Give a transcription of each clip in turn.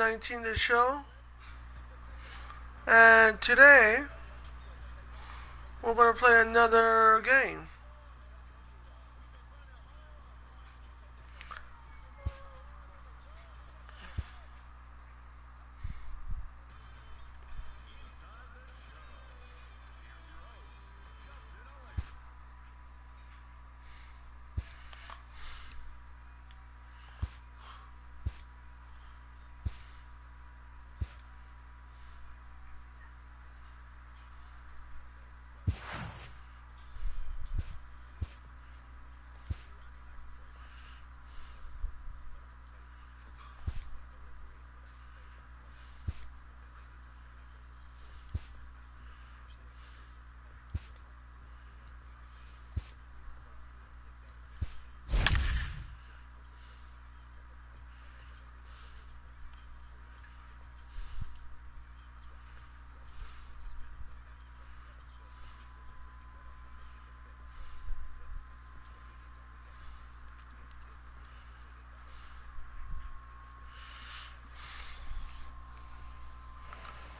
MLB 19 the Show, and today we're going to play another game.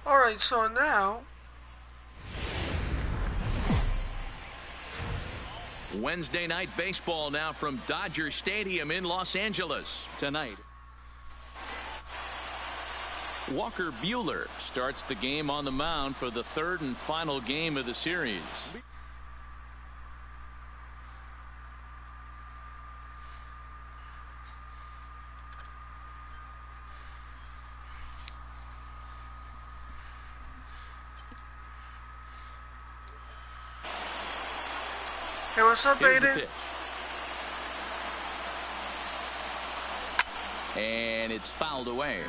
Alright, so now Wednesday night baseball now from Dodger Stadium in Los Angeles tonight. Walker Buehler starts the game on the mound for the third and final game of the series. Hey, what's up, Aiden? And it's fouled away.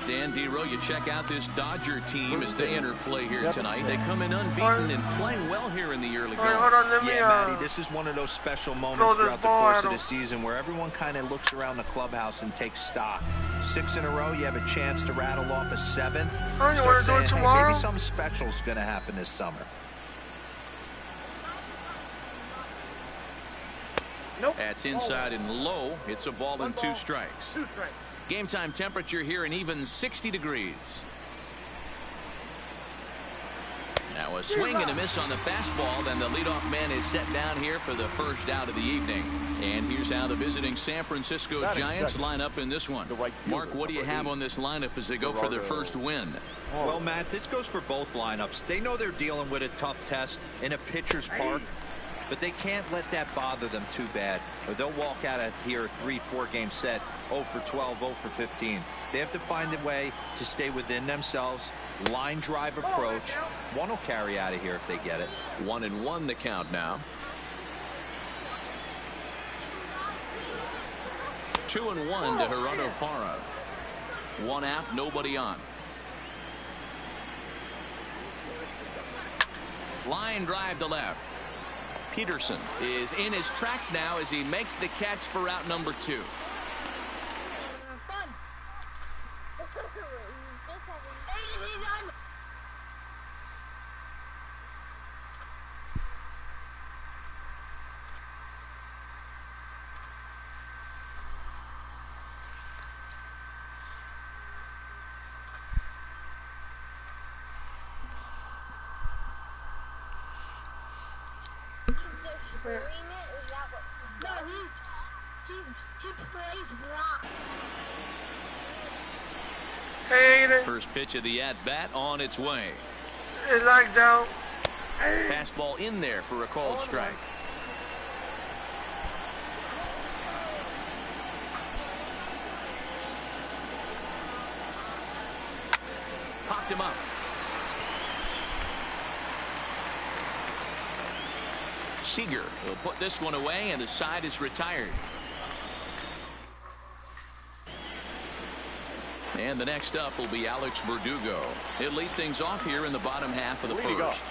Dan Dero, you check out this Dodger team as they enter play here tonight. They come in unbeaten and playing well here in the early going. Hold on, let me, Matty, this is one of those special moments throughout the course of the season where everyone kind of looks around the clubhouse and takes stock. 6 in a row, you have a chance to rattle off a 7th. Oh, you want to do it tomorrow? Hey, maybe something special is going to happen this summer. Nope. That's inside and low. It's a ball and 2 strikes. Game time temperature here an even 60 degrees. Now a swing and a miss on the fastball. Then the leadoff man is set down here for the first out of the evening. And here's how the visiting San Francisco Giants line up in this one. Mark, what do you have on this lineup as they go for their first win? Well, Matt, this goes for both lineups. They know they're dealing with a tough test in a pitcher's park. But they can't let that bother them too bad, or they'll walk out of here 3-4 game set 0 for 12, 0 for 15. They have to find a way to stay within themselves. Line drive approach. One will carry out of here if they get it. 1-1 the count now. 2-1 to Gerardo Parra. 1 out, nobody on. Line drive to left. Peterson is in his tracks now as he makes the catch for out number 2. Hey, Aiden. First pitch of the at-bat on its way. It's like down. Fastball in there for a called strike. Popped him up. Seager will put this one away, and the side is retired. And the next up will be Alex Verdugo. He'll lead things off here in the bottom half of the first.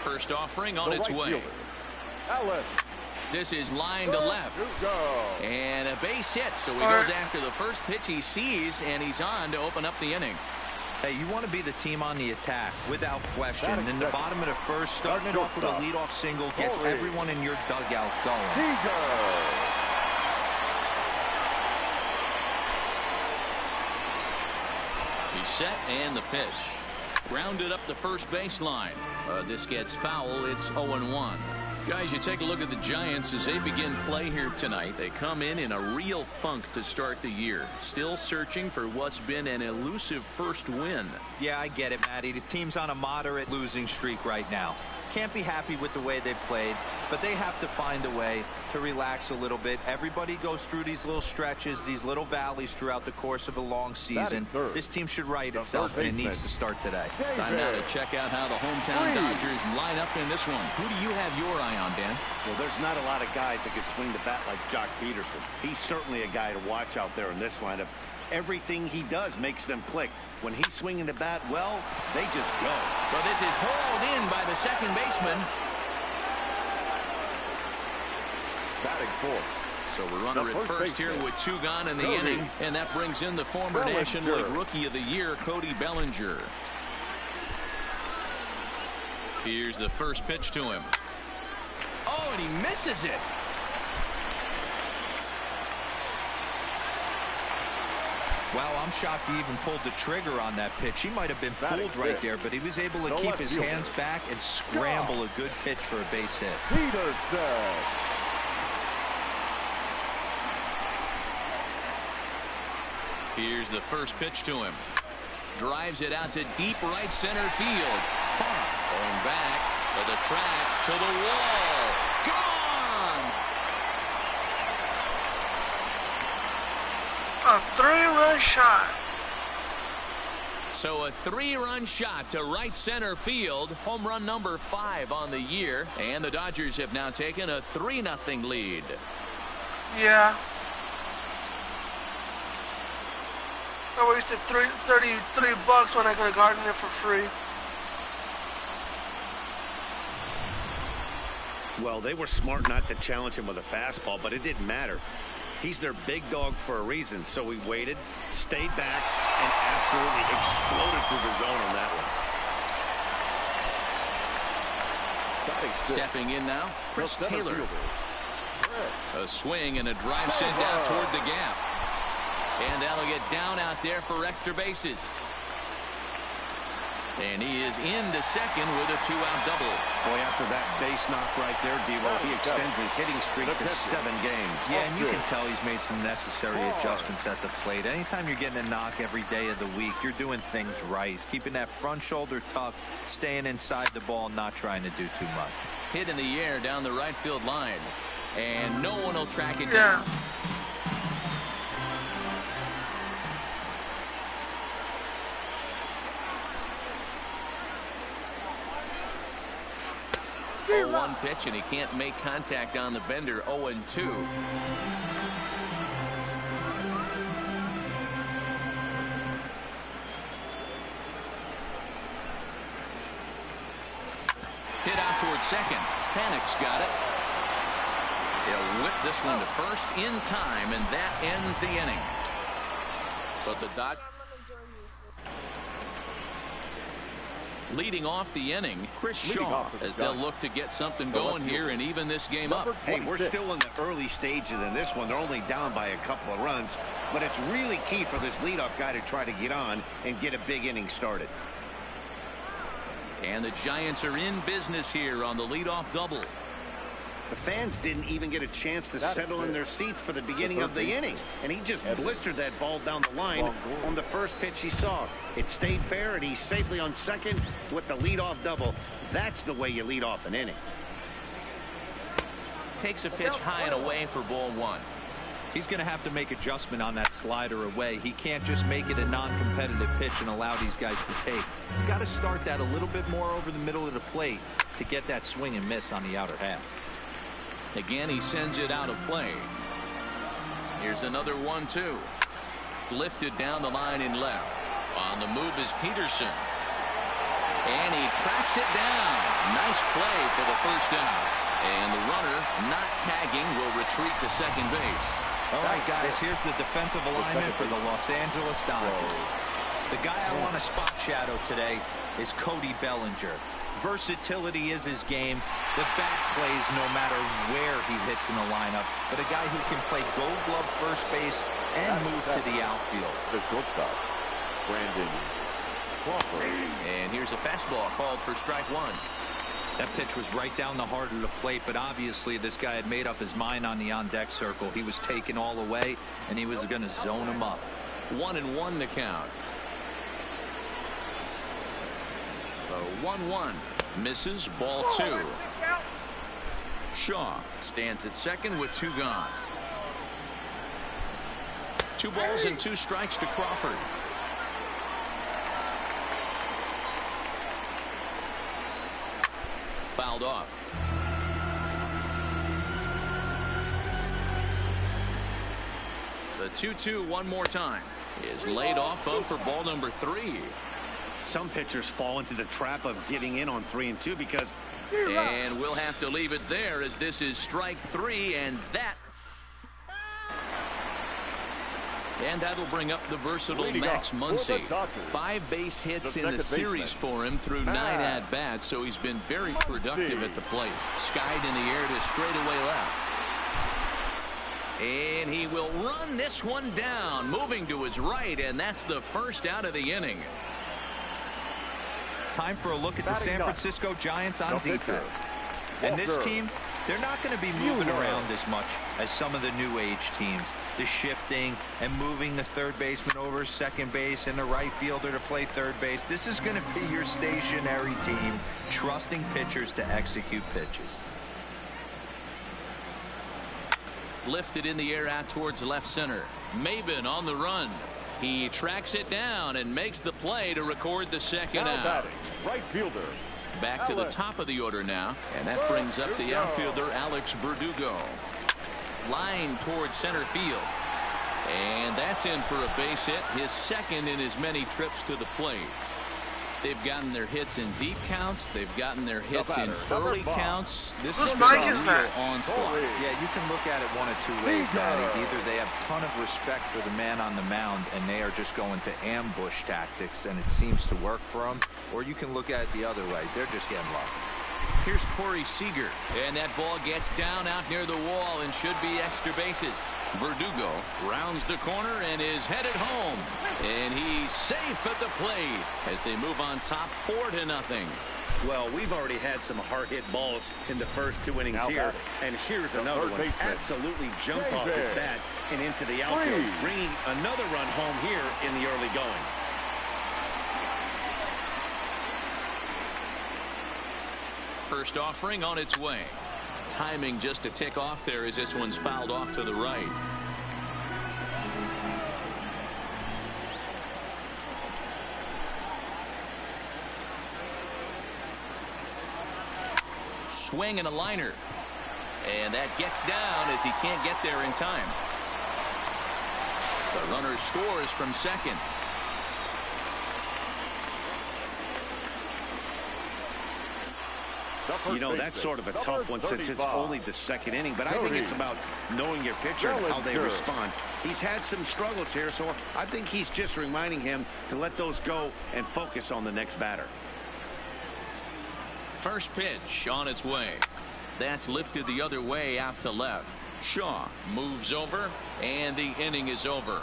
First offering on its way. This is line to left. And a base hit, so he goes after the first pitch he sees, and he's on to open up the inning. Hey, you want to be the team on the attack, without question. In the bottom of the first, starting it off with a leadoff single gets everyone in your dugout going. He's set, and the pitch. Grounded up the first baseline. This gets foul. It's 0-1. Guys, you take a look at the Giants as they begin play here tonight. They come in a real funk to start the year. Still searching for what's been an elusive first win. Yeah, I get it, Matty. The team's on a moderate losing streak right now. Can't be happy with the way they've played, but they have to find a way to relax a little bit. Everybody goes through these little stretches, these little valleys throughout the course of a long season. This team should right itself, and it needs to start today. Time now to check out how the hometown Dodgers line up in this one. Who do you have your eye on, Dan? Well, there's not a lot of guys that can swing the bat like Jock Peterson. He's certainly a guy to watch out there in this lineup. Everything he does makes them click. When he's swinging the bat, well, they just go. So this is hauled in by the second baseman. Batting fourth. So we're runner at first here with 2 gone in the inning, and that brings in the former National League Rookie of the Year, Cody Bellinger. Here's the first pitch to him. Oh, and he misses it. Wow, I'm shocked he even pulled the trigger on that pitch. He might have been pulled right there, but he was able to keep his hands back and scramble a good pitch for a base hit. Peterson. Here's the first pitch to him. Drives it out to deep right center field. Going back to the track, to the wall. Gone! A 3-run shot. So a 3-run shot to right center field. Home run number 5 on the year. And the Dodgers have now taken a 3-0 lead. Yeah. I wasted $33 when I could have gotten it for free. Well, they were smart not to challenge him with a fastball, but it didn't matter. He's their big dog for a reason, so he waited, stayed back, and absolutely exploded through the zone on that one. Stepping in now, Chris Taylor. A swing and a drive sent out toward the gap. And that'll get down out there for extra bases. And he is into second with a 2-out double. Boy, after that base knock right there, Devo, he extends his hitting streak to 7 games. Yeah, and you can tell he's made some necessary adjustments at the plate. Anytime you're getting a knock every day of the week, you're doing things right. He's keeping that front shoulder tucked, staying inside the ball, not trying to do too much. Hit in the air down the right field line. And no one will track it down. One pitch, and he can't make contact on the bender. 0-2. Hit out towards second. Panic's got it. He'll whip this one to first in time, and that ends the inning. But the Dodgers leading off the inning, Chris Shaw, as they'll look to get something going here and even this game up. Hey, we're still in the early stages in this one. They're only down by a couple of runs, but it's really key for this leadoff guy to try to get on and get a big inning started. And the Giants are in business here on the leadoff double. The fans didn't even get a chance to settle in their seats for the beginning of the inning, and he just blistered that ball down the line on the first pitch he saw. It stayed fair, and he's safely on second with the leadoff double. That's the way you lead off an inning. Takes a pitch high and away for ball 1. He's going to have to make adjustment on that slider away. He can't just make it a non-competitive pitch and allow these guys to take. He's got to start that a little bit more over the middle of the plate to get that swing and miss on the outer half. Again, he sends it out of play. Here's another 1-2. Lifted down the line in left. On the move is Peterson. And he tracks it down. Nice play for the first down. And the runner, not tagging, will retreat to second base. All right, guys, here's the defensive alignment for the Los Angeles Dodgers. The guy I want to spot shadow today is Cody Bellinger. Versatility is his game. The bat plays no matter where he hits in the lineup, but a guy who can play gold glove first base and move to the outfield. And here's a fastball called for strike one. That pitch was right down the heart of the plate, but obviously this guy had made up his mind on the on-deck circle. He was taken all away, and he was going to zone him up. 1-1 to count. The 1-1 misses, ball two. Shaw stands at second with two gone. 2 balls and 2 strikes to Crawford. Fouled off. The 2-2 one more time is laid off of for ball number 3. Some pitchers fall into the trap of getting in on 3 and 2 because. And we'll have to leave it there as this is strike 3, and that'll bring up the versatile Max Muncy. 5 base hits in the series for him through 9 at-bats, so he's been very productive at the plate. Skied in the air to straightaway left. And he will run this one down, moving to his right, and that's the first out of the inning. Time for a look at the San Francisco Giants on defense. And this team, they're not going to be moving around as much as some of the new age teams. The shifting and moving the third baseman over second base and the right fielder to play third base. This is going to be your stationary team, trusting pitchers to execute pitches. Lifted in the air out towards left center. Maben on the run. He tracks it down and makes the play to record the second out. Right fielder. Back to the top of the order now, and that brings up the outfielder Alex Verdugo. Line towards center field, and that's in for a base hit, his second in as many trips to the plate. They've gotten their hits in deep counts. They've gotten their hits in early counts. This is Mike is that? onslaught. Yeah, you can look at it one of 2 ways, Matty. Either they have a ton of respect for the man on the mound and they are just going to ambush tactics and it seems to work for them, or you can look at it the other way. They're just getting lucky. Here's Corey Seager, and that ball gets down out near the wall and should be extra bases. Verdugo rounds the corner and is headed home, and he's safe at the plate as they move on top 4-0. Well, we've already had some hard-hit balls in the first 2 innings here, and here's another one. Absolutely jumped off his bat and into the outfield, bringing another run home here in the early going. First offering on its way. Timing just a tick off there as this one's fouled off to the right. Swing and a liner. And that gets down as he can't get there in time. The runner scores from second. You know, that's sort of a tough one since it's only the second inning, but I think it's about knowing your pitcher and how they respond. He's had some struggles here, so I think he's just reminding him to let those go and focus on the next batter. First pitch on its way. That's lifted the other way out to left. Shaw moves over, and the inning is over.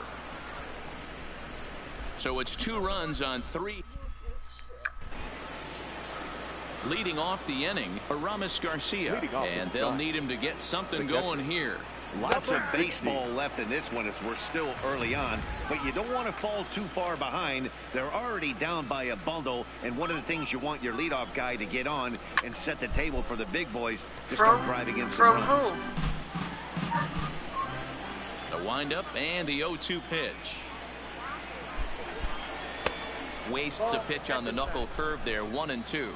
So it's 2 runs on 3. Leading off the inning, Aramis Garcia, and they'll need him to get something going here. Lots of baseball left in this one as we're still early on, but you don't want to fall too far behind. They're already down by a bundle, and one of the things you want your leadoff guy to get on and set the table for the big boys to start driving in some runs. From who? The windup and the 0-2 pitch. Wastes a pitch on the knuckle curve there, 1-2.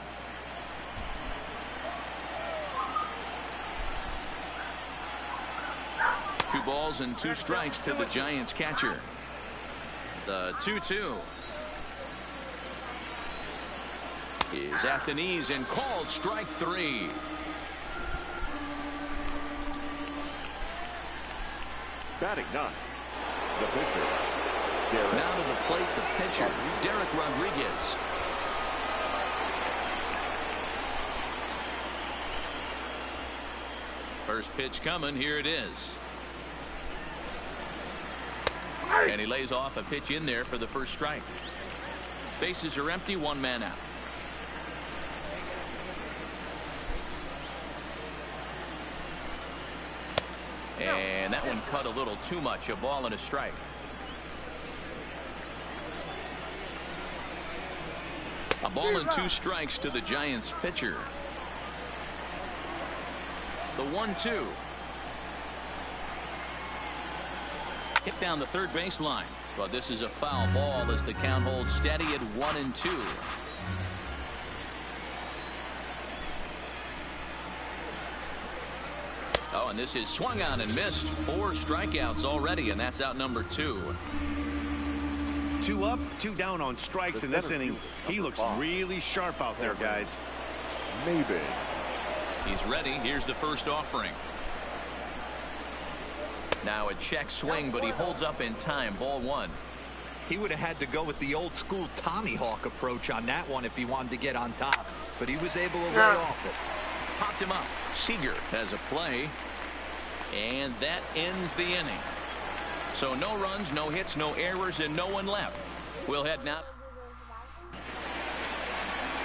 2 balls and 2 strikes to the Giants catcher. The 2-2 is at the knees and called strike 3. Batting 9. The pitcher. Now to the plate, the pitcher, Derek Rodriguez. First pitch coming. Here it is. And he lays off a pitch in there for the first strike. Bases are empty, one man out. And that one cut a little too much. A ball and a strike. A ball and 2 strikes to the Giants pitcher. The 1-2. Hit down the third baseline. But this is a foul ball as the count holds steady at 1-2. Oh, and this is swung on and missed. 4 strikeouts already, and that's out number 2. 2 up, 2 down on strikes in this inning. He looks really sharp out there, guys. Maybe. He's ready. Here's the first offering. Now a check swing, but he holds up in time. Ball 1. He would have had to go with the old school Tommy Hawk approach on that one if he wanted to get on top, but he was able to lay off it. Popped him up. Seager has a play, and that ends the inning. So no runs, no hits, no errors, and no one left. We'll head now.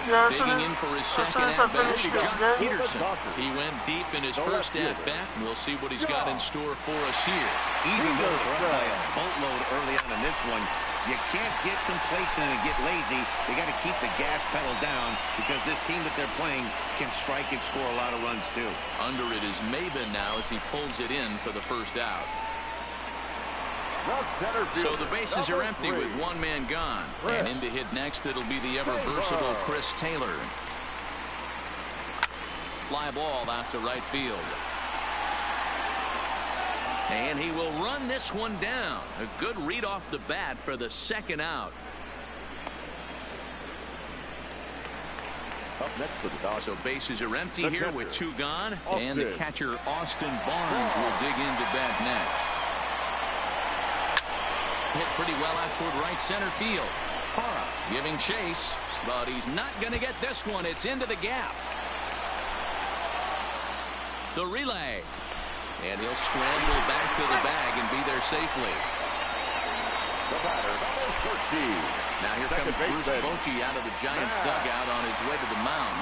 Digging in for his second at-bat, Josh Peterson. He went deep in his first at-bat, and we'll see what he's got in store for us here. Even though they're up by a boatload early on in this one, you can't get complacent and get lazy. They got to keep the gas pedal down because this team that they're playing can strike and score a lot of runs too. Under it is Maben now as he pulls it in for the first out. So the bases are empty with 1 man gone. And in to hit next, it'll be the ever-versatile Chris Taylor. Fly ball out to right field. And he will run this one down. A good read off the bat for the second out. Up next for the Dodgers. So bases are empty here with 2 gone. And the catcher Austin Barnes will dig into bat next. Hit pretty well out toward right center field. Parra giving chase, but he's not going to get this one. It's into the gap. The relay. And he'll scramble back to the bag and be there safely. The batter, number 13. Now here comes Bruce Bochy out of the Giants dugout on his way to the mound.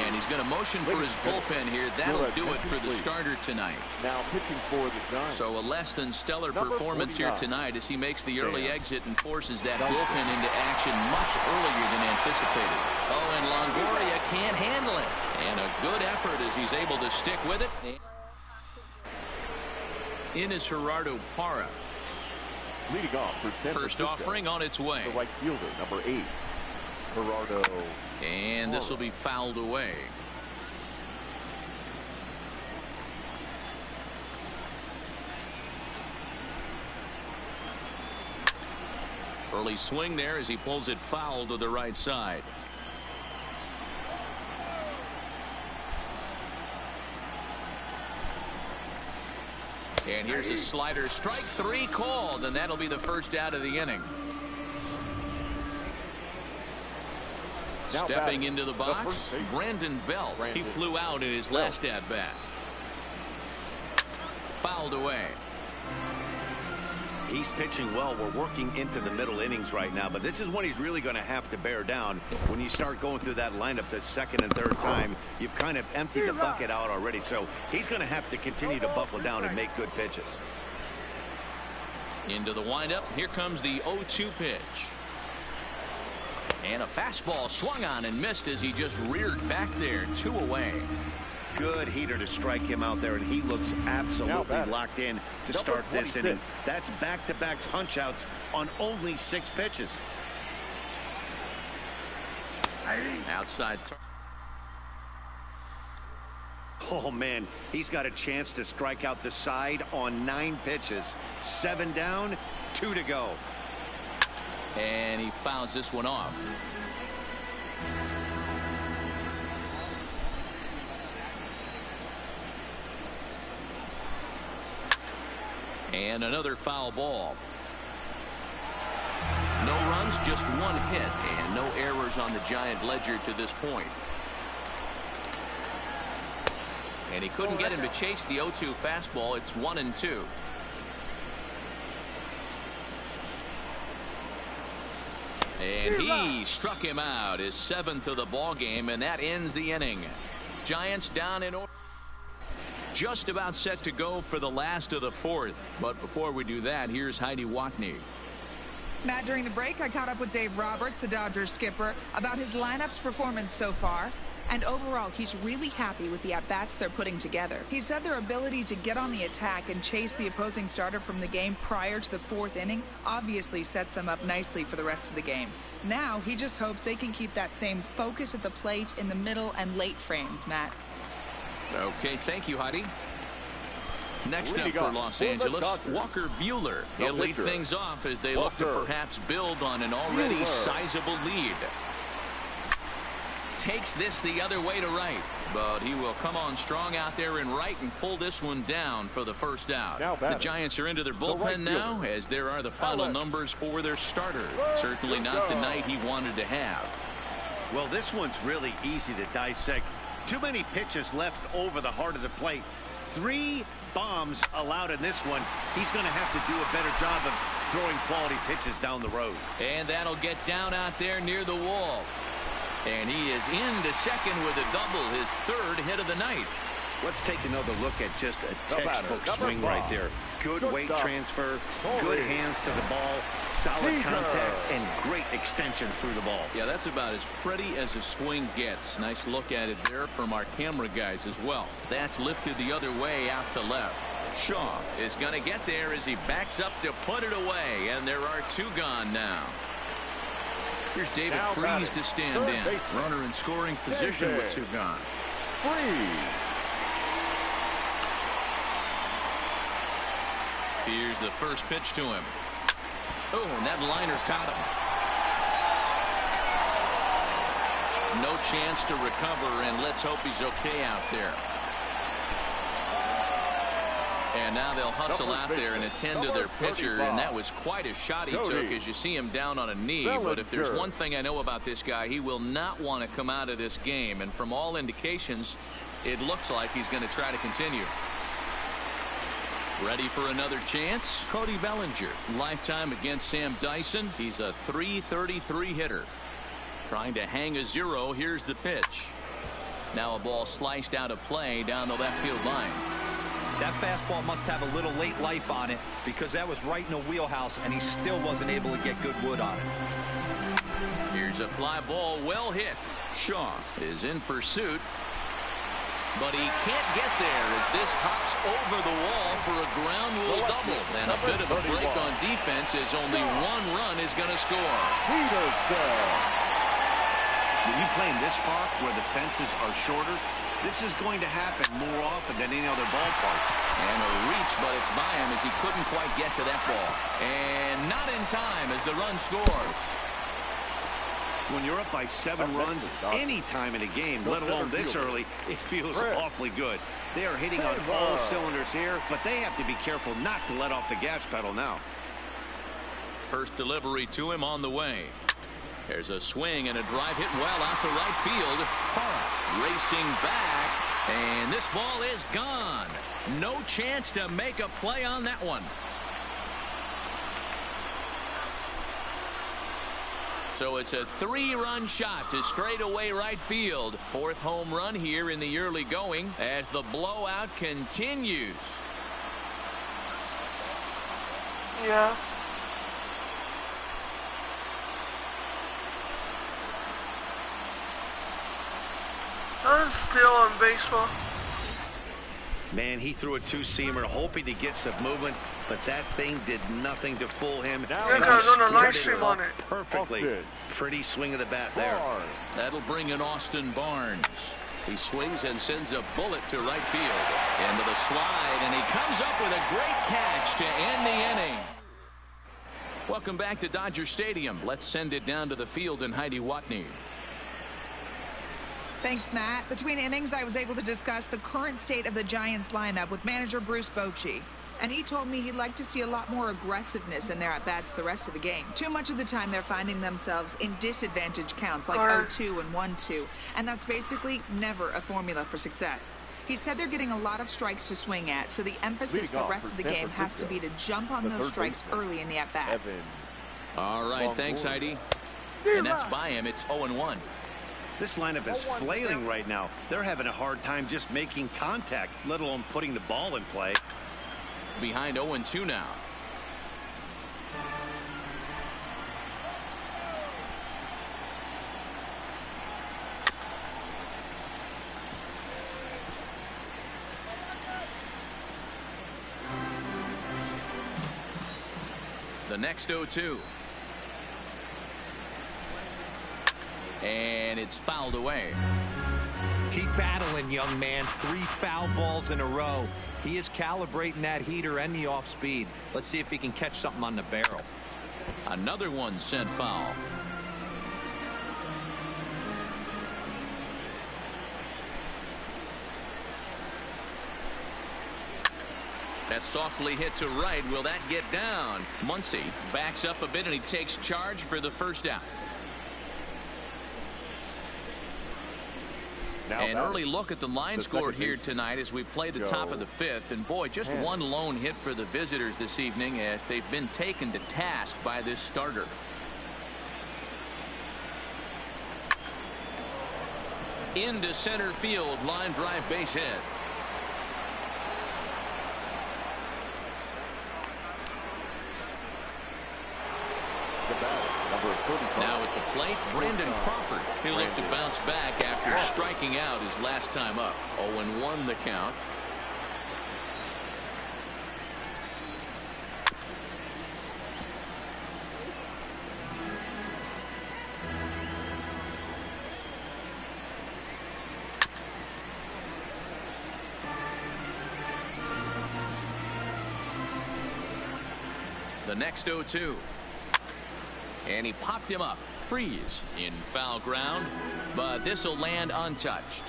And he's going to motion for his bullpen here. That'll do it for the starter tonight. Now pitching for the Giants. So a less than stellar performance here tonight as he makes the early exit and forces that bullpen into action much earlier than anticipated. Oh, and Longoria can't handle it. And a good effort as he's able to stick with it. In is Gerardo Parra. Leading off for San First Francisco, offering on its way. the right fielder, number 8, Gerardo. And this will be fouled away. Early swing there as he pulls it foul to the right side. And here's a slider. Strike 3 called, and that'll be the first out of the inning. Now Stepping into the box, Brandon Belt. He flew out in his last at-bat. Fouled away. He's pitching well. We're working into the middle innings right now, but this is when he's really going to have to bear down. When you start going through that lineup the second and third time, you've kind of emptied the bucket out already. So he's going to have to continue to buckle down and make good pitches. Into the windup. Here comes the 0-2 pitch. And a fastball swung on and missed as he just reared back there. 2 away. Good heater to strike him out there, and he looks absolutely locked in to start this inning. That's back-to-back punch-outs on only 6 pitches. Outside. Oh, man, he's got a chance to strike out the side on 9 pitches. 7 down, 2 to go. And he fouls this one off. And another foul ball. No runs, just 1 hit, and no errors on the Giant ledger to this point. And he couldn't get him to chase the 0-2 fastball. It's 1-2. And he struck him out, his 7th of the ball game, and that ends the inning. Giants down in order. Just about set to go for the last of the 4th. But before we do that, here's Heidi Watney. Matt, during the break, I caught up with Dave Roberts, the Dodgers skipper, about his lineup's performance so far. And overall, he's really happy with the at-bats they're putting together. He said their ability to get on the attack and chase the opposing starter from the game prior to the 4th inning obviously sets them up nicely for the rest of the game. Now, he just hopes they can keep that same focus at the plate in the middle and late frames, Matt. Okay, thank you, Heidi. Next up for Los Angeles, Walker Buehler. He'll lead things off as they look to perhaps build on an already sizable lead. Takes this the other way to right, but he will come on strong out there in right and pull this one down for the first out. The Giants are into their bullpen now, as there are the final numbers for their starter. Certainly not the night he wanted to have. Well, this one's really easy to dissect. Too many pitches left over the heart of the plate. 3 bombs allowed in this one. He's going to have to do a better job of throwing quality pitches down the road. And that'll get down out there near the wall. And he is into second with a double, his 3rd hit of the night. Let's take another look at just a textbook swing right there. Good weight transfer, good hands to the ball, solid contact, and great extension through the ball. Yeah, that's about as pretty as a swing gets. Nice look at it there from our camera guys as well. That's lifted the other way out to left. Shaw is going to get there as he backs up to put it away, and there are 2 gone now. Here's David Freese to stand in. Runner in scoring position with 2 gone. Here's the first pitch to him. Oh, and that liner caught him. No chance to recover, and let's hope he's okay out there. And now they'll hustle out there and attend to their pitcher, and that was quite a shot he took as you see him down on a knee. But if there's one thing I know about this guy, he will not want to come out of this game. And from all indications, it looks like he's going to try to continue. Ready for another chance? Cody Bellinger, lifetime against Sam Dyson. He's a .333 hitter. Trying to hang a 0. Here's the pitch. Now a ball sliced out of play down the left field line. That fastball must have a little late life on it, because that was right in the wheelhouse, and he still wasn't able to get good wood on it. Here's a fly ball, well hit. Shaw is in pursuit, but he can't get there as this hops over the wall for a ground rule double. And a bit of a break on defense as only 1 run is going to score. When you play in this park where the fences are shorter, this is going to happen more often than any other ballpark. And a reach, but it's by him as he couldn't quite get to that ball. And not in time as the run scores. When you're up by 7 runs any time in a game, let alone this early, it feels awfully good. They are hitting on all cylinders here, but they have to be careful not to let off the gas pedal now. First delivery to him on the way. There's a swing and a drive hit well out to right field. Parra racing back, and this ball is gone. No chance to make a play on that one. So it's a 3-run shot to straightaway right field. 4th home run here in the early going as the blowout continues. Yeah. I'm still in baseball. Man, he threw a 2-seamer hoping to get some movement, but that thing did nothing to fool him. Yeah, because on a live stream on it. Perfectly. Pretty swing of the bat there. That'll bring in Austin Barnes. He swings and sends a bullet to right field. Into the slide, and he comes up with a great catch to end the inning. Welcome back to Dodger Stadium. Let's send it down to the field and Heidi Watney. Thanks, Matt. Between innings, I was able to discuss the current state of the Giants lineup with manager Bruce Bochy. And he told me he'd like to see a lot more aggressiveness in their at-bats the rest of the game. Too much of the time, they're finding themselves in disadvantage counts like 0-2 and 1-2. And that's basically never a formula for success. He said they're getting a lot of strikes to swing at, so the emphasis the rest of the game has to be to jump on those strikes early in the at-bat. All right, thanks, Heidi. And that's by him. It's 0-1. This lineup is flailing right now. They're having a hard time just making contact, let alone putting the ball in play. Behind 0-2 now. The next 0-2. And it's fouled away. Keep battling, young man. 3 foul balls in a row. He is calibrating that heater and the off speed. Let's see if he can catch something on the barrel. Another one sent foul. That's softly hit to right. Will that get down? Muncy backs up a bit and he takes charge for the first out. Now An early look at the line score here tonight as we play the top of the 5th. And boy, just one lone hit for the visitors this evening as they've been taken to task by this starter. Into center field, line drive, base hit. Now at the plate, Brandon Crawford. He'll look to bounce back after striking out his last time up. 0-1 the count. The next 0-2. And he popped him up. Freeze in foul ground, but this will land untouched.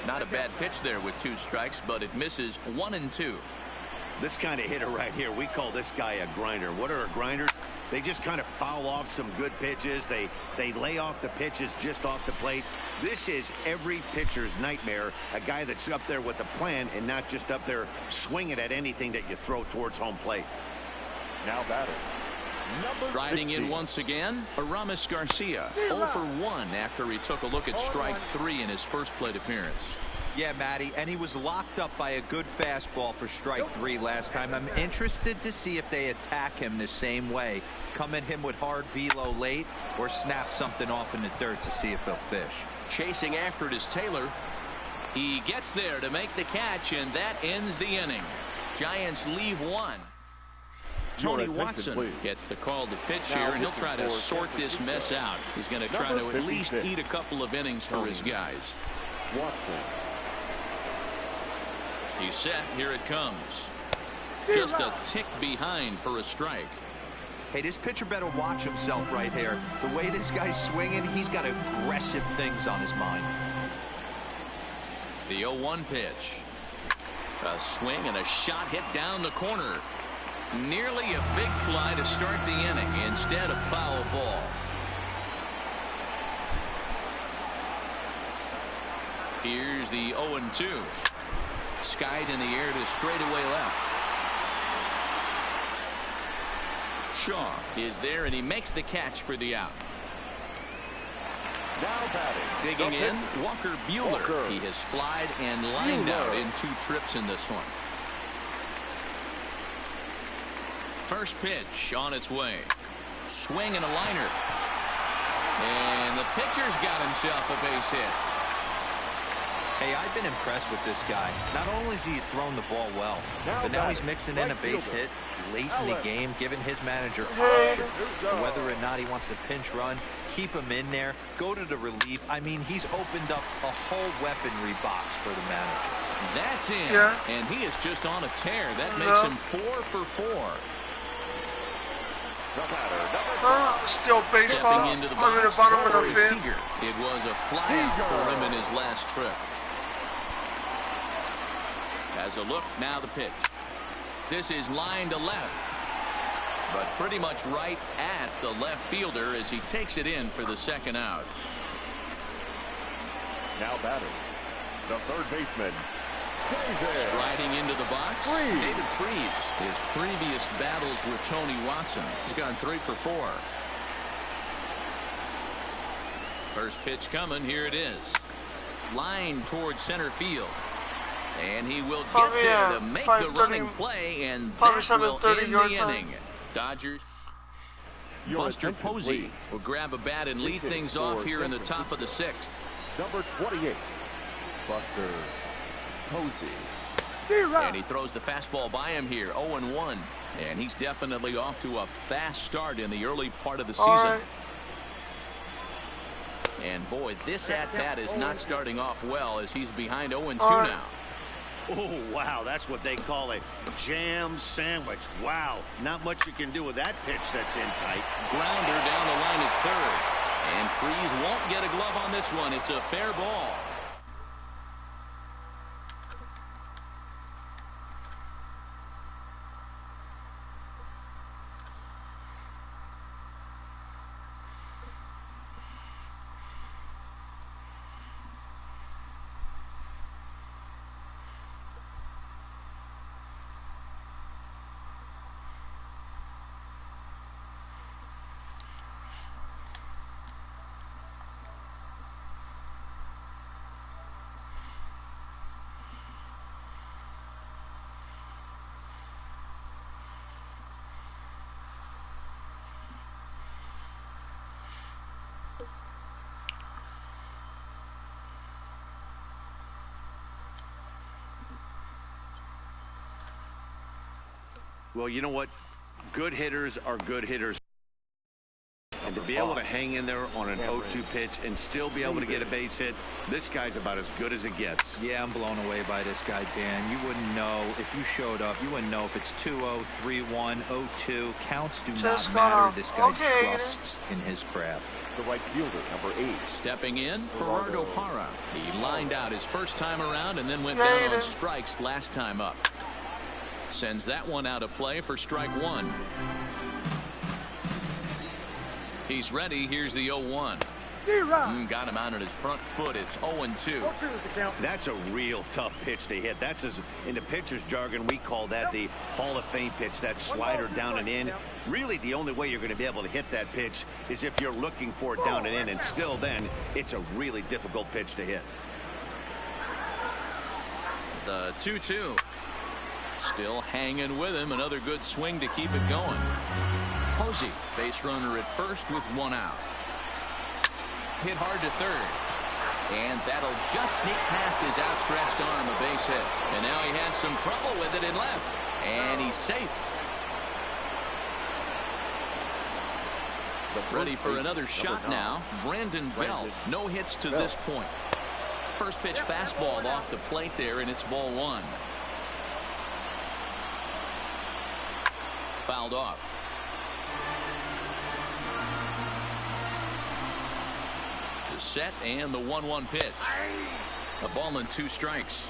Not a bad pitch there with 2 strikes, but it misses 1-2. This kind of hitter right here, we call this guy a grinder. What are grinders? They just kind of foul off some good pitches. They lay off the pitches just off the plate. This is every pitcher's nightmare. A guy that's up there with a plan and not just up there swinging at anything that you throw towards home plate. Now batter. Riding in once again, Aramis Garcia. 0 for 1 after he took a look at strike 3 in his first plate appearance. Yeah, Matty, and he was locked up by a good fastball for strike 3 last time. I'm interested to see if they attack him the same way. Come at him with hard velo late or snap something off in the dirt to see if he'll fish. Chasing after it is Taylor. He gets there to make the catch, and that ends the inning. Giants leave 1. Tony Watson gets the call to pitch here, and he'll try to sort this mess out. He's going to try to at least eat a couple of innings for his guys. Watson. He's set. Here it comes. Just a tick behind for a strike. Hey, this pitcher better watch himself right here. The way this guy's swinging, he's got aggressive things on his mind. The 0-1 pitch. A swing and a shot hit down the corner. Nearly a big fly to start the inning. Instead, a foul ball. Here's the 0-2. Skied in the air to straightaway left. Shaw is there, and he makes the catch for the out. Now batting. Digging in, Walker Buehler. He has flied and lined out in 2 trips in this one. First pitch on its way. Swing and a liner. And the pitcher's got himself a base hit. Hey, I've been impressed with this guy. Not only has he thrown the ball well, but now he's mixing in a base hit late in the game, giving his manager options whether or not he wants to pinch run, keep him in there, go to the relief. I mean, he's opened up a whole weaponry box for the manager. That's in. And he is just on a tear. That makes him 4 for 4. Still baseball. Into the I'm in the bottom of the 5th. It was a flyout for him in his last trip. As a look, now the pitch. This is line to left, but pretty much right at the left fielder as he takes it in for the second out. Now batting. The third baseman. Striding into the box, David Freese. His previous battles with Tony Watson. He's gone 3 for 4. First pitch coming. Here it is. Line towards center field. And he will get there to make the running play, and that will end the inning. Dodgers. Buster Posey will grab a bat and lead things off here in the top of the 6th. Number 28, Buster Posey. And he throws the fastball by him here, 0-1. And he's definitely off to a fast start in the early part of the season. And boy, this at-bat is not starting off well as he's behind 0-2 now. Oh, wow, that's what they call a jam sandwich. Wow, not much you can do with that pitch that's in tight. Grounder down the line at third. And Freese won't get a glove on this one. It's a fair ball. Well, you know what? Good hitters are good hitters. And to be able to hang in there on an 0-2 pitch and still be able to get a base hit, this guy's about as good as it gets. Yeah, I'm blown away by this guy, Dan. You wouldn't know if you showed up. You wouldn't know if it's 2-0, 3-1, 0-2. Counts do not matter. This guy trusts in his craft. The right fielder, number 8. Stepping in, Gerardo Parra. He lined out his first time around and then went down on strikes last time up. Sends that one out of play for strike 1. He's ready. Here's the 0-1. Got him out on his front foot. It's 0-2. That's a real tough pitch to hit. That's, as in the pitcher's jargon, we call that the Hall of Fame pitch. That slider down and in. Really, the only way you're going to be able to hit that pitch is if you're looking for it down and in. And still then, it's a really difficult pitch to hit. The 2-2. Still hanging with him. Another good swing to keep it going. Posey, base runner at first with 1 out. Hit hard to third. And that'll just sneak past his outstretched arm, a base hit. And now he has some trouble with it in left. And he's safe. Ready for another shot now. Brandon Belt. No hits to this point. First pitch fastball off the plate there, and it's ball 1. Fouled off. The set and the 1-1 pitch. A ball and 2 strikes.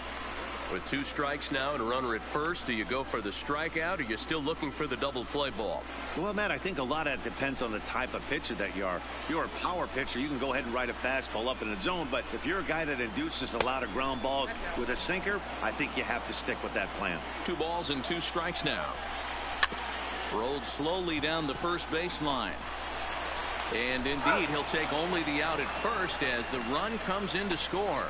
With 2 strikes now and a runner at first, do you go for the strikeout or are you still looking for the double play ball? Well, Matt, I think a lot of that depends on the type of pitcher that you are. If you're a power pitcher, you can go ahead and ride a fastball up in the zone. But if you're a guy that induces a lot of ground balls with a sinker, I think you have to stick with that plan. 2 balls and 2 strikes now. Rolled slowly down the first baseline. And indeed, he'll take only the out at first as the run comes in to score.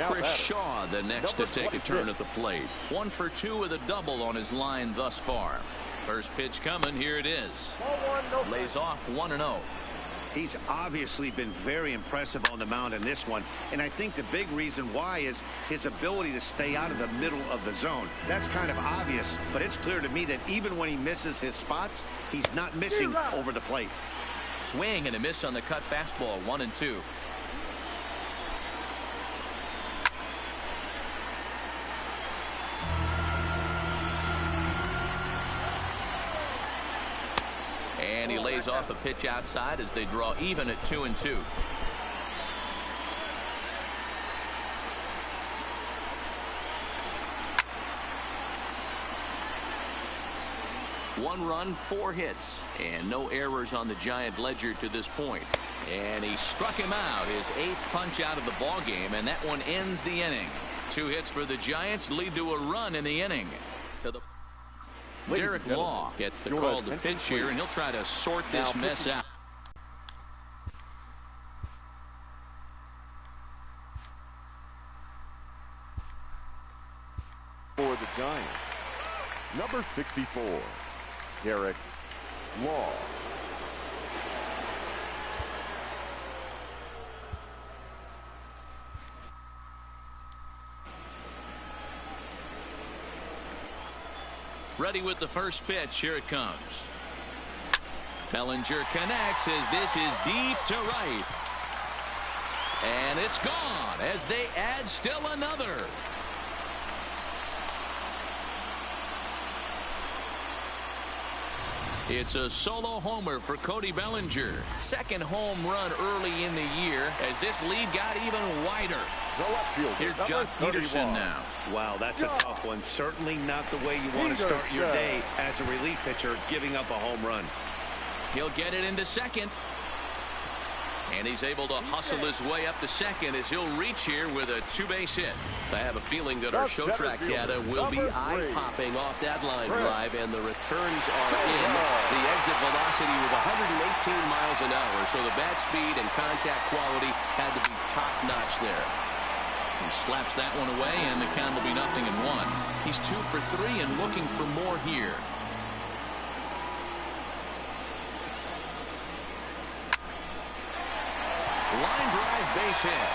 Chris Shaw, the next to take a turn at the plate. 1 for 2 with a double on his line thus far. First pitch coming. Here it is. Lays off 1-0. He's obviously been very impressive on the mound in this one, and I think the big reason why is his ability to stay out of the middle of the zone. That's kind of obvious, but it's clear to me that even when he misses his spots, he's not missing over the plate. Swing and a miss on the cut fastball. 1-2. And he lays off a pitch outside as they draw even at 2-2. One run, 4 hits, and no errors on the Giant ledger to this point. And he struck him out, his 8th punch out of the ball game, and that one ends the inning. 2 hits for the Giants lead to a run in the inning. Derek Law gets the call to pitch here, and he'll try to sort this mess out. Number 64, Garrett Law. Ready with the first pitch. Here it comes. Bellinger connects as this is deep to right. And it's gone as they add still another. It's a solo homer for Cody Bellinger. Second home run early in the year as this lead got even wider. The left fielder, here's Jock Peterson now. Wow, that's a tough one. Certainly not the way you want to start your day as a relief pitcher, giving up a home run. He'll get it into second. And he's able to hustle his way up to second as he'll reach here with a two-base hit. I have a feeling that our show track data will be eye-popping off that line drive, and the returns are in. The exit velocity was 118 miles an hour, so the bat speed and contact quality had to be top-notch there. He slaps that one away, and the count will be 0-1. He's 2 for 3 and looking for more here. Line drive, base hit.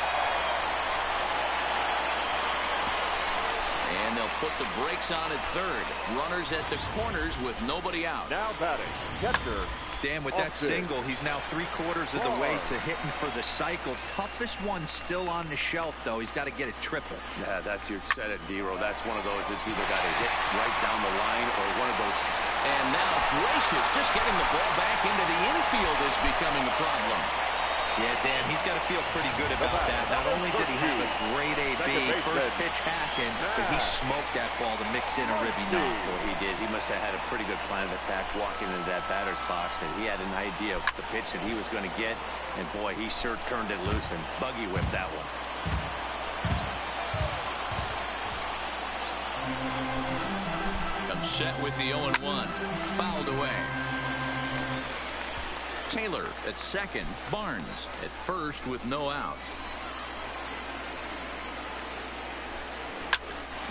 And they'll put the brakes on at third. Runners at the corners with nobody out. Now batting, catcher. Dan, with that single, he's now 3/4 of the way to hitting for the cycle. Toughest one still on the shelf, though. He's got to get a triple. Yeah, you said it, D-Row. That's one of those that's either got to hit right down the line or one of those. And now Gracious just getting the ball back into the infield is becoming a problem. Yeah, Dan, he's got to feel pretty good about that. Not only did he have a great AB, first pitch hacking, but he smoked that ball to mix in a ribby knock. Well, he did. He must have had a pretty good plan of attack walking into that batter's box, and he had an idea of the pitch that he was going to get, and boy, he sure turned it loose and buggy whipped that one. Comes set with the 0-1. Fouled away. Taylor at second, Barnes at first with no outs.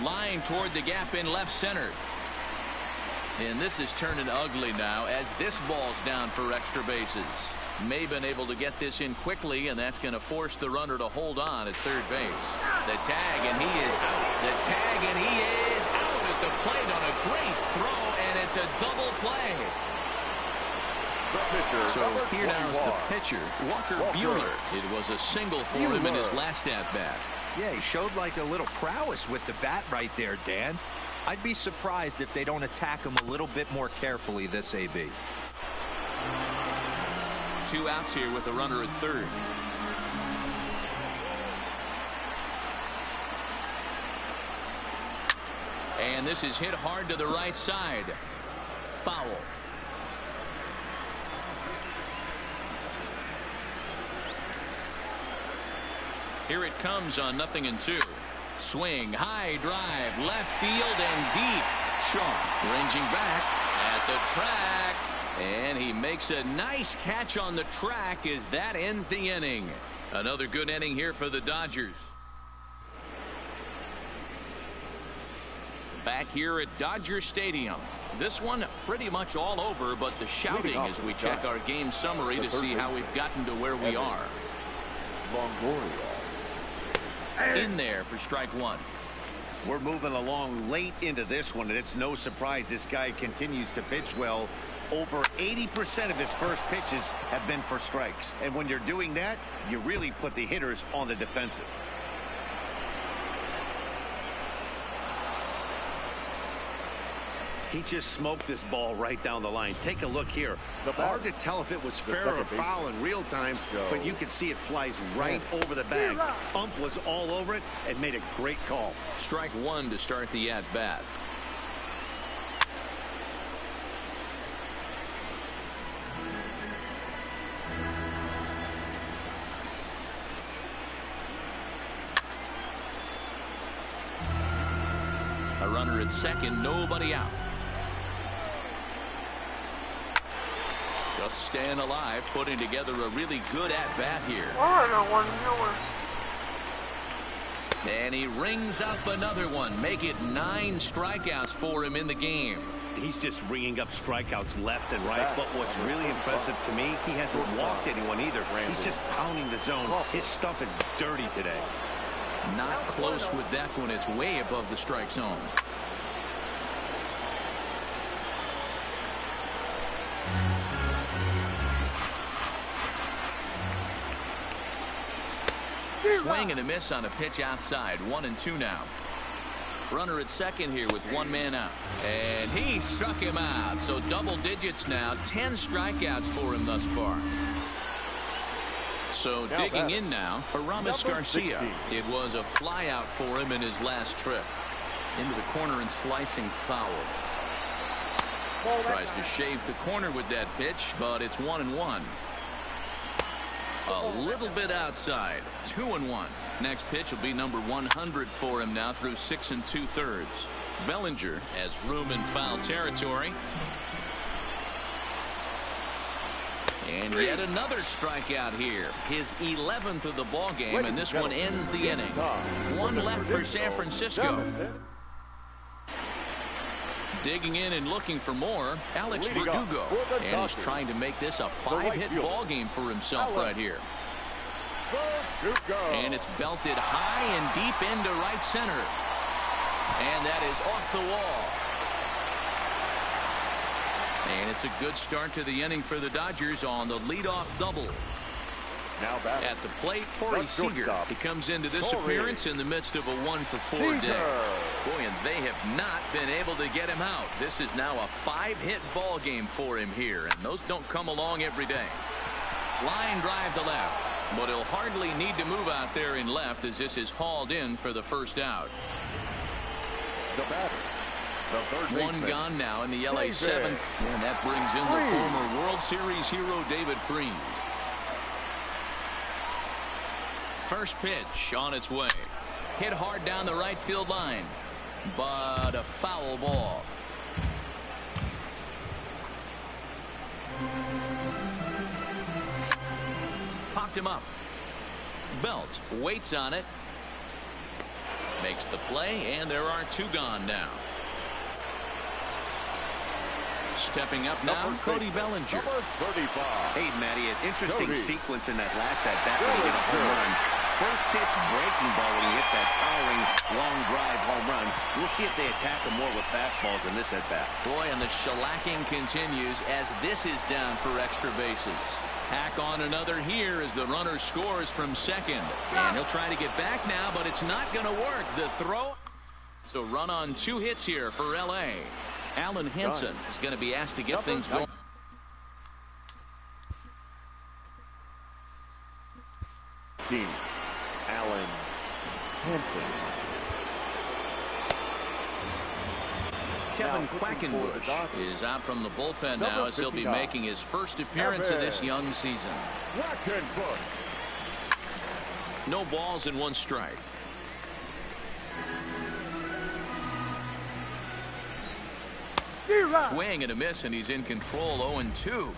Line toward the gap in left center. And this is turning ugly now as this ball's down for extra bases. Maben able to get this in quickly, and that's going to force the runner to hold on at third base. The tag, and he is out. The tag, and he is out at the plate on a great throw, and it's a double play. So here now is the pitcher, Walker Buehler. It was a single for him in his last at-bat. Yeah, he showed like a little prowess with the bat right there, Dan. I'd be surprised if they don't attack him a little bit more carefully this AB. 2 outs here with a runner at third. And this is hit hard to the right side. Foul. Here it comes on 0-2. Swing, high drive, left field and deep. Shaw ranging back at the track. And he makes a nice catch on the track as that ends the inning. Another good inning here for the Dodgers. Back here at Dodger Stadium. This one pretty much all over, but the shouting as we check our game summary to see how we've gotten to where we are. In there for strike one. We're moving along late into this one, and it's no surprise this guy continues to pitch well. Over 80% of his first pitches have been for strikes. And when you're doing that, you really put the hitters on the defensive. He just smoked this ball right down the line. Take a look here. Hard to tell if it was fair or foul in real time, but you can see it flies right over the bag. Ump was all over it and made a great call. Strike one to start the at-bat. A runner at second, nobody out. Just staying alive, putting together a really good at-bat here. And he rings up another one. Make it 9 strikeouts for him in the game. He's just ringing up strikeouts left and right. But what's really impressive to me, he hasn't walked anyone either. He's just pounding the zone. His stuff is dirty today. Not close with that one. It's way above the strike zone. Swing and a miss on a pitch outside. 1-2 now. Runner at second here with 1 man out. And he struck him out. So double digits now. 10 strikeouts for him thus far. So digging in now, Aramis Garcia. It was a fly out for him in his last trip. Into the corner and slicing foul. Tries to shave the corner with that pitch, but it's 1-1. A little bit outside. 2-1. Next pitch will be number 100 for him now through 6 2/3. Bellinger has room in foul territory. And yet another strikeout here. His 11th of the ball game, and this one ends the inning. 1 left for San Francisco. Digging in and looking for more, Alex Verdugo. And he's trying to make this a 5-hit ball game for himself right here. And it's belted high and deep into right center. And that is off the wall. And it's a good start to the inning for the Dodgers on the leadoff double. Now back at the plate, Corey Seager. He comes into this appearance in the midst of a 1-for-4 day. Boy, and they have not been able to get him out. This is now a 5-hit ball game for him here, and those don't come along every day. Line drive to left, but he'll hardly need to move out there in left as this is hauled in for the first out. The batter, the third baseman. 1 gone now in the LA 7th, and that brings in the former World Series hero David Freese. First pitch on its way. Hit hard down the right field line, but a foul ball. Popped him up. Belt waits on it. Makes the play, and there are 2 gone now. Stepping up now, Cody Bellinger. Hey, Matty, an interesting sequence in that last at-bat when he hit a home run. First pitch breaking ball when he hit that towering long drive home run. We'll see if they attack him more with fastballs in this at-bat. Boy, and the shellacking continues as this is down for extra bases. Tack on another here as the runner scores from second. And he'll try to get back now, but it's not going to work. The throw. So run on 2 hits here for L.A. Alan Hansen is going to be asked to get things going. Team Alan Hansen. Kevin Quackenbush is out from the bullpen now as he'll be making his first appearance of this young season. No balls and 1 strike. Swing and a miss, and he's in control. 0-2.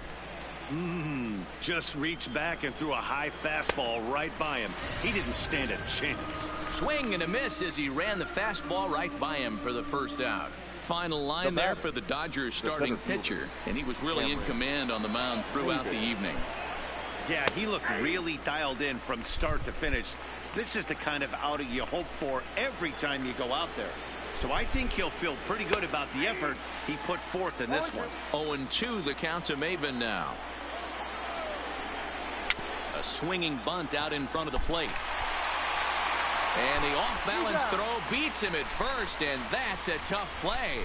Just reached back and threw a high fastball right by him. He didn't stand a chance. Swing and a miss as he ran the fastball right by him for the first out. Final line there for the Dodgers starting pitcher, and he was really in command on the mound throughout the evening. Yeah, he looked really dialed in from start to finish. This is the kind of outing you hope for every time you go out there. So I think he'll feel pretty good about the effort he put forth in this one. 0-2 the count to Maven now. A swinging bunt out in front of the plate. And the off-balance throw beats him at first, and that's a tough play.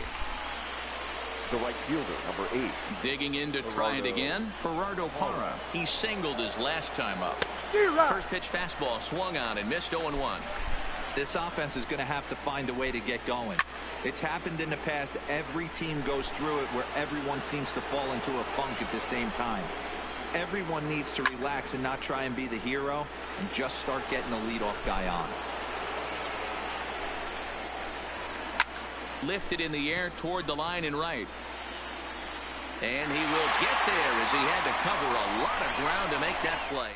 The right fielder, number 8. Digging in to try it again, Gerardo Parra. He singled his last time up. First pitch fastball swung on and missed. 0-1. This offense is going to have to find a way to get going. It's happened in the past. Every team goes through it where everyone seems to fall into a funk at the same time. Everyone needs to relax and not try and be the hero and just start getting the leadoff guy on. Lifted in the air toward the line and right. And he will get there as he had to cover a lot of ground to make that play.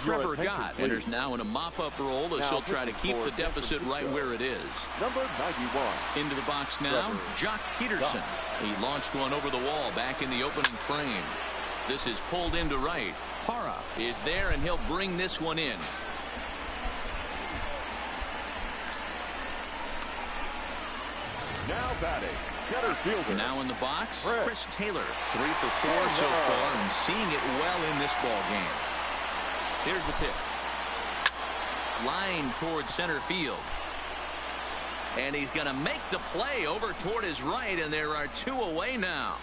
Trevor Gott enters now in a mop-up role as he'll try to keep the deficit right where it is. Number 91. Into the box now, Jock Peterson. He launched one over the wall back in the opening frame. This is pulled into right. Parra is there, and he'll bring this one in. Now batting, center fielder. Now in the box, Chris Taylor. 3 for 4 so far, and seeing it well in this ball game. Here's the pitch. Line towards center field. And he's going to make the play over toward his right, and there are 2 away now.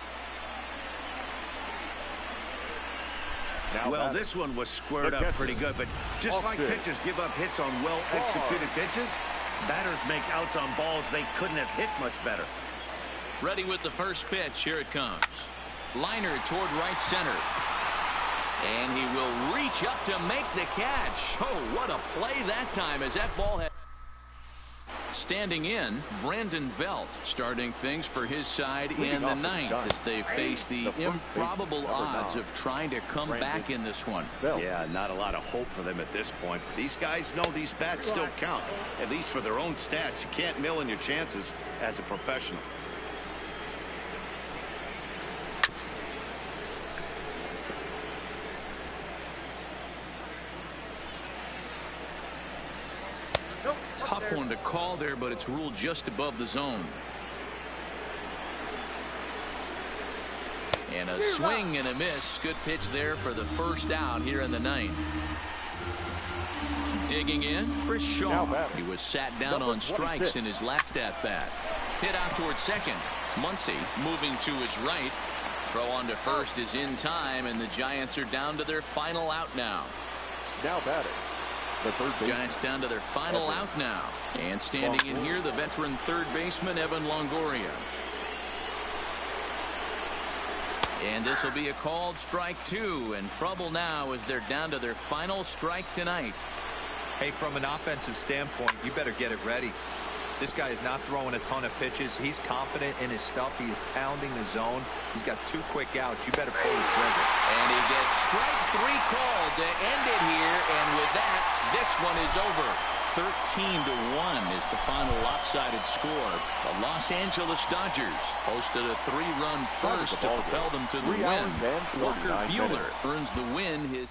Well, this one was squared up pretty good, but just like pitchers give up hits on well-executed pitches, batters make outs on balls they couldn't have hit much better. Ready with the first pitch. Here it comes. Liner toward right center. And he will reach up to make the catch. Oh, what a play that time as that ball had. Standing in, Brandon Belt starting things for his side in the 9th as they face the improbable odds of trying to come back in this one. Yeah, not a lot of hope for them at this point. These guys know these bats still count, at least for their own stats. You can't mill in your chances as a professional. Tough one to call there, but it's ruled just above the zone. And a swing and a miss. Good pitch there for the first out here in the 9th. Digging in, Chris Shaw. He was sat down on strikes in his last at-bat. Hit out towards second. Muncy moving to his right. Throw on to first is in time, and the Giants are down to their final out now. Now batting. The third Giants down to their final out now. And standing in here, the veteran third baseman, Evan Longoria. And this will be a called strike 2. And trouble now as they're down to their final strike tonight. Hey, from an offensive standpoint, you better get it ready. This guy is not throwing a ton of pitches. He's confident in his stuff. He is pounding the zone. He's got 2 quick outs. You better pull the trigger. And he gets strike 3 called to end it here. And with that, this one is over. 13-1 is the final lopsided score. The Los Angeles Dodgers posted a 3-run first to propel them to the win. Walker Buehler earns the win. His